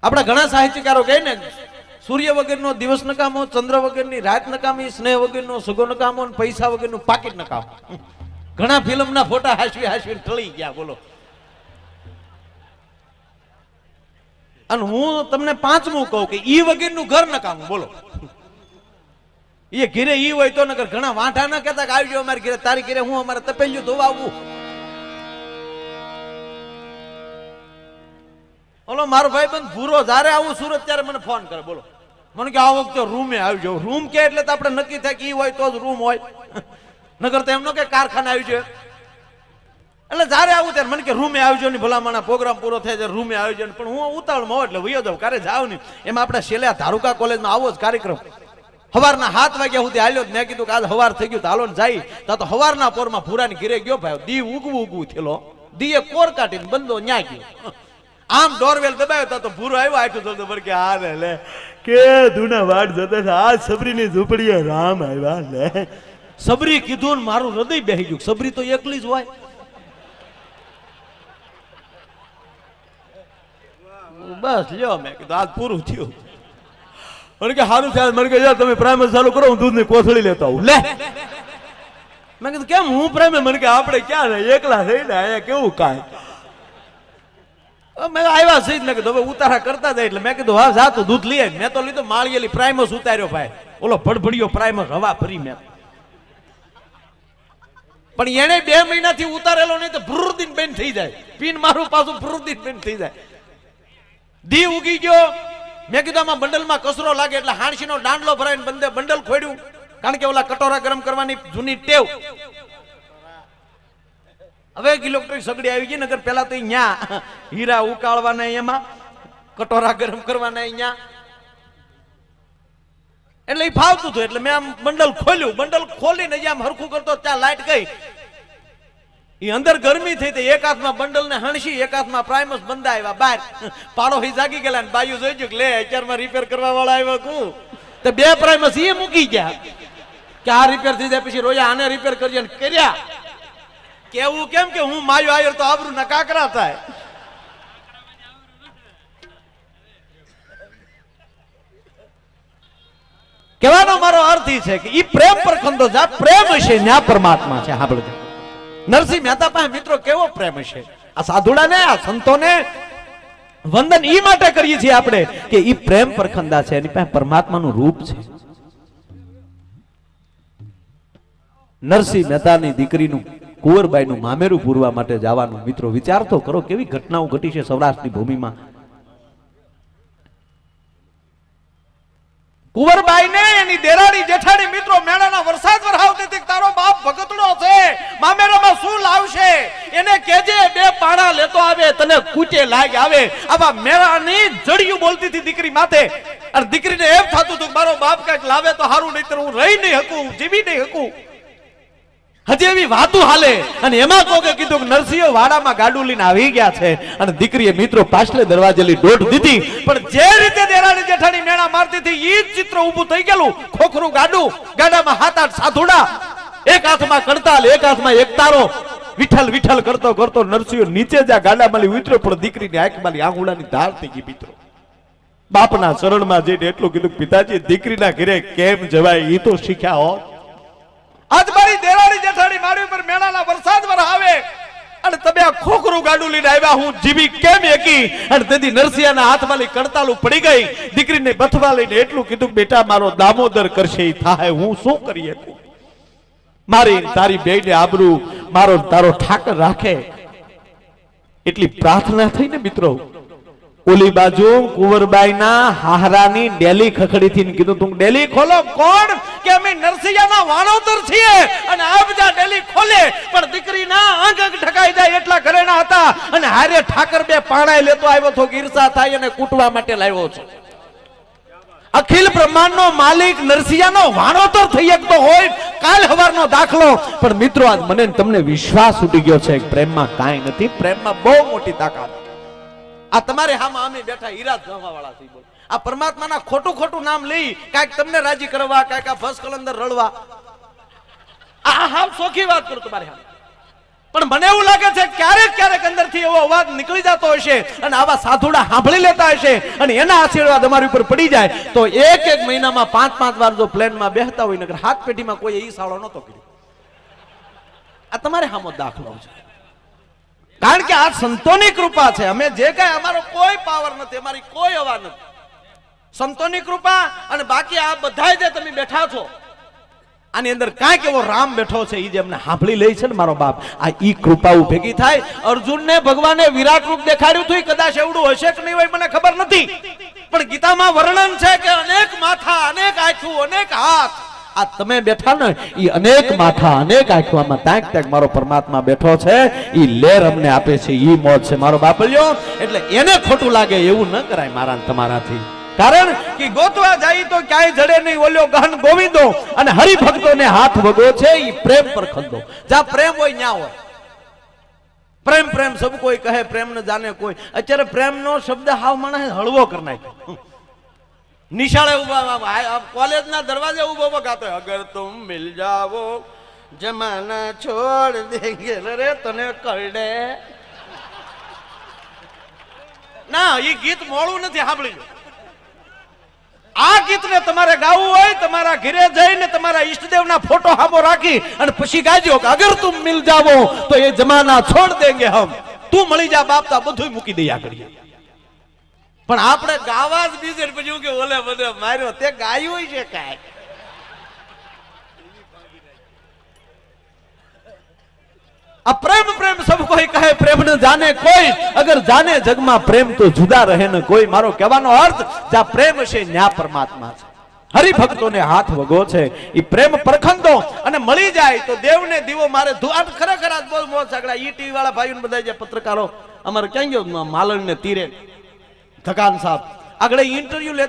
આપણા ઘણા સાહિત્યકારો કહે ને, સૂર્ય વગરનો દિવસ નકામો, ચંદ્ર વગરની રાત નકામી, સ્નેહ વગરનો સગો નકામો, પૈસા વગરનું પાકીટ નકામો. ઘણા ફિલ્મના ફોટા હાસવી હાસવીને ટળી ગયા. બોલો. અને હું તમને પાંચમું કહું કે ઈ વગરનું ઘર નકામું. બોલો. એ ઘીરે ઈ હોય તો નકર ઘણા વાંઠા ના કહેતા કે આવજો અમારી ઘરે, તારી ઘરે હું અમારે તપેલિયું ધોવા આવું. ઓલો મારો ભાઈબંધ ભૂરો જ્યારે આવું સુરત ત્યારે મને ફોન કરે. બોલો. મને કે આ વખતે રૂમે આવજો. રૂમ કે એટલે તો આપણે નક્કી થાય કે ઈ હોય તો જ રૂમ હોય, નગર તો એમનો કે કારખાને આવજો. એટલે જ્યારે આવું ત્યારે મને કે રૂમે આવજો ને ભલામણા પ્રોગ્રામ પૂરો થાય ત્યારે રૂમે આવજો. પણ હું ઉતાવળમાં હોઉં એટલે વયો જાઉં, કારે જાવ નહીં. એમાં આપણે છેલ્લે ધારુકા કોલેજમાં આવો જ કાર્યક્રમ સવારના 7 વાગ્યા સુધી હાલ્યો. મેં કીધું કે આજ સવાર થઈ ગયું તો હાલો ને જાય. તો સવારના પોરમાં ભૂરાની ઘીરે ગયો ભાઈ. દી ઉગવું થયેલો, દીએ કોર કાઢીને બંધો ન્યા ગયો. આમ ડોરવેલ દબાવ્યો તો ભૂરો આવ્યો. આટલું તો કે આ લે કે ધૂના વાટ જતા આ સબરીની ઝૂંપડીએ રામ આવ્યા લે. સબરી કીધું ને મારું હૃદય બેહી ગયું. સબરી તો એકલી જ હોય. બસ લ્યો, મેં કીધું આજ પૂરું થયું. મને કે સારું થયા. મને કે તમે પ્રાઇમર ચાલુ કરો, હું દૂધની કોથળી લેતા આવું. લે મેં કીધું કેમ હું પ્રાઇમર? મને કે આપણે ક્યાં ને એકલા થઈને અહીંયા કેવું કાંઈ. મેં આવ્યા સહિત મેં કીધું હવે ઉતારા કરતા જાય. એટલે મેં કીધું હા જા તું દૂધ લઈ. મેં તો લીધું માળિયેલી પ્રાઇમસ ઉતાર્યો ભાઈ. ઓલો ભડભડિયો પ્રાઇમસ હવા ફરી. મેં પણ એને 2 મહિનાથી ઉતારેલો નહીં તો ભૃદિન બેન થઈ જાય. પીન મારું પાછું ભૃદિન બેન થઈ જાય. દી ઉગી ગયો. મેં કીધું આમાં બંડલમાં કચરો લાગે એટલે હાણસીનો દાંડલો ભરાઈને બંડલ ખોડ્યું. કારણ કે ઓલા કટોરા ગરમ કરવાની જૂની ટેવ. હવે ઇલેક્ટ્રિક સગડી આવી ગઈ. નગર પેલા તો અહીંયા હીરા ઉકાળવાના, એમાં કટોરા ગરમ કરવાના અહીંયા, એટલે એ ફાવતું હતું. એટલે મેં આમ બંડલ ખોલ્યું. બંડલ ખોલીને આમ હરખું કરતો ત્યાં લાઈટ ગઈ. એ અંદર ગરમી થઈ હતી. એક હાથમાં બંડલ ને હણસી, એક હાથમાં પ્રાઇમસ બંધા આવ્યા બહાર. પાડો હી જાગી ગયેલા ને બાયું જોઈ ગયું કે લે અત્યારમાં રિપેર કરવા વાળા આવ્યો કુ. તો 2 પ્રાઇમસ એ મૂકી ગયા કે આ રિપેર થઈ જાય પછી રોયા આને રિપેર કરજે. કર્યા. કેવું કેમ કે હું માયો આવ્યો તો આબરૂ ના કાકરા થાય. કહેવાનો મારો અર્થ એ છે કે ઈ પ્રેમ પર ખંડો જા. પ્રેમ છે ન્યા પરમાત્મા છે. સાંભળજો. નરસિંહ મહેતા પાસે મિત્રો કેવો પ્રેમ છે. આ સાધુડાને, આ સંતોને વંદન ઈ માટે કરીએ છીએ આપણે કે ઈ પ્રેમ પરખંદા છે. એની પાસે પરમાત્માનું રૂપ છે. નરસિંહ મહેતાની દીકરીનું કુંવરબાઈનું મામેરું પૂરવા માટે જવાનું. મિત્રો વિચાર તો કરો કેવી ઘટનાઓ ઘટી છે સૌરાષ્ટ્રની ભૂમિમાં. કુંવરબાઈને એની દેરાણી જેઠાણી મિત્રો મેળાના વરસાદ વરસાવતી હતી. તારો બાપ ભગતડો છે, મામેરામાં શું લાવશે એને કહેજે 2 પાણા લેતો આવે, તને કૂટે લાગ આવે. આવા મેળાની જડિયું બોલતી હતી દીકરી માથે. અને દીકરીને એમ થતું હતું મારો બાપ કઈક લાવે તો સારું, નહીતર હું રહી નહીં શકું, જીવી નહીં શકું. હજી એવી વાતું હાલે. અને એમાં કોકે કીધું કે નરસિંહ વાડામાં ગાડું લઈને આવી ગયા છે. અને દીકરીએ મિત્રો પાછલે દરવાજેલી દોઢ દીધી. પણ જે રીતે દેરાણી જેઠાણી મેણા મારતી હતી ઈ જ ચિત્ર ઊભું થઈ ગયેલું. ખોખરું ગાડું, ગાડામાં 7-8 સાધુડા, એક હાથમાં કડતાલ, એક હાથમાં એક તારો. વિઠ્ઠલ વિઠ્ઠલ કરતો કરતો નરસિંહ નીચે જા ગાડામાં ઉતર્યો. પણ દીકરીની આંખમાં આંગુડાની ધાર થઈ ગઈ. મિત્રો બાપના શરણમાં જઈને એટલું કીધું પિતાજી દીકરીના ઘરે કેમ જવાય ઈ તો શીખ્યા હોત. આજ મારી દેરાણી જેઠાણી મારી ઉપર મેળાના વરસાદ વરસાવે અને તમે આ ખોખરું ગાડું લઈને આવ્યા, હું જીવી કેમ એકી. અને તેથી નરસિંહના હાથમાં કડતાલું પડી ગઈ. દીકરીને બથવા લઈને એટલું કીધું બેટા મારો દામોદર કરશે ઈ થાય, હું શું કરી શકું. મારી તારી બેયને આબરૂ મારો તારો ઠાકર રાખે એટલી પ્રાર્થના થઈ ને મિત્રો. ઓલી બાજુ કુંવરબાઈના હાહરાની ડેલી ખખડી થી કીધું તું ડેલી ખોલો. કોણ? કે અમે નરસિંહના વાણોતર છીએ. અને આ બધા ડેલી ખોલે પણ દીકરીના આંખ ઢકાઈ જાય એટલા ઘરેણા હતા. અને હારે ઠાકર 2 પાણાય લેતો આવ્યો તો ઈર્ષા થાય અને કૂટવા માટે લાવ્યો છો. અખિલ બ્રહ્માંડનો માલિક નરસિંહનો વાણોતર થઈ શકતો હોય. કાલ સવારનો દાખલો. પણ મિત્રો આજ મને તમને વિશ્વાસ ઉડી ગયો છે પ્રેમમાં કાંઈ નથી. પ્રેમમાં બહુ મોટી તાકાત. આ તમારે હામાં આમે બેઠા હીરા ગણવા વાળા થઈ. બોલ આ પરમાત્માના ખોટું ખોટું નામ લઈ કાંઈક તમને રાજી કરવા, કાંઈક આ ભસ કલંદર રળવા. આ હાવ સોખી વાત કરું તમારે. પણ મને એવું લાગે છે ક્યારેક ક્યારેક અંદરથી એવો અવાજ નીકળી જતો હશે અને આવા સાધુડા સાંભળી લેતા હશે અને એના આશીર્વાદ અમારી ઉપર પડી જાય તો એક મહિનામાં 5-5 વાર જો પ્લેનમાં બેહતા હોય નકર હાથ પેટીમાં કોઈ એ સાળો નતો કર્યો. આ તમારે સામો દાખલો છે. કારણ કે આ સંતોની કૃપા છે. અમે જે કઈ અમારો કોઈ પાવર નથી, અમારી કોઈ અવાજ નથી, સંતોની કૃપા. અને બાકી આ બધા જે તમે બેઠા છો આની અંદર કાંઈક એવો રામ બેઠો છે એ જે અમને સાંભળી લે છે ને મારો બાપ, આ ઈ કૃપાઓ ભેગી થાય. અર્જુનને ભગવાને વિરાટ રૂપ દેખાડ્યું હતું, કદાચ એવડું હશે કે નહીં હોય મને ખબર નથી, પણ ગીતામાં વર્ણન છે કે અનેક માથા, અનેક આંખું, અનેક હાથ. આ તમે બેઠા ને ઈ અનેક માથા, અનેક આંખોમાં તાંક તાંક મારો પરમાત્મા બેઠો છે. ઈ લેર અમને આપે છે, ઈ મોજ છે મારો બાપલ્યો. એટલે એને ખોટું લાગે એવું ન કરાય મારા ને તમારાથી. કારણ કે ગોતવા જાય તો ક્યાંય જડે નહીં ઓલ્યો ગહન ગોવિંદો, અને હરિભક્તોને હાથ વગો છે ઈ પ્રેમ પર ખંદો. જ્યાં પ્રેમ હોય ન્યા હોય. પ્રેમ પ્રેમ સબ કોઈ કહે, પ્રેમ ન જાણે કોઈ. અત્યારે પ્રેમ નો શબ્દ હાવ માણસ હળવો કરી નાખ્યો. નિશાળે ઉભા, કોલેજ ના દરવાજે ઉભો ગાતો, અગર તુમ મિલ જાવો જમાના છોડ દેંગે રે તને કરડે. ના, ઈ ગીત મોળું નથી, સાંભળી લો. આ ગીતને તમારે ગાવું હોય તમારા ઘરે જઈને તમારા ઈષ્ટદેવના ફોટો હામો રાખી અને પછી ગાજો કે અગર તુમ મિલ જાવો તો એ જમાના છોડ દેંગે હમ. તું મળી જા બાપ, તા બધું મૂકી દઈએ કરીએ. પણ આપણે ગાવા જ બીજે પછી કે ઓલે બધે માર્યો તે ગાયું છે કાંઈ. આ પ્રેમ પ્રેમ સબ કોઈ કહે, પ્રેમ ન જાને કોઈ, અગર જાને જગમાં પ્રેમ તો જુદા રહે ન કોઈ. મારો કહેવાનો અર્થ જ્યાં પ્રેમ છે ન્યા પરમાત્મા છે. હરિભક્તોને હાથ વગો છે ઈ પ્રેમ પરખંદો અને મળી જાય તો દેવને દીવો મારે ખરેખર આજ બહુ મોજ સાગડા. ઈ ટીવી વાળા ભાઈઓ બધા જે પત્રકારો અમારે ક્યાં ગયો માલણ ને તીરે ધકાન સાહેબ આગળ ઇન્ટરવ્યુ લે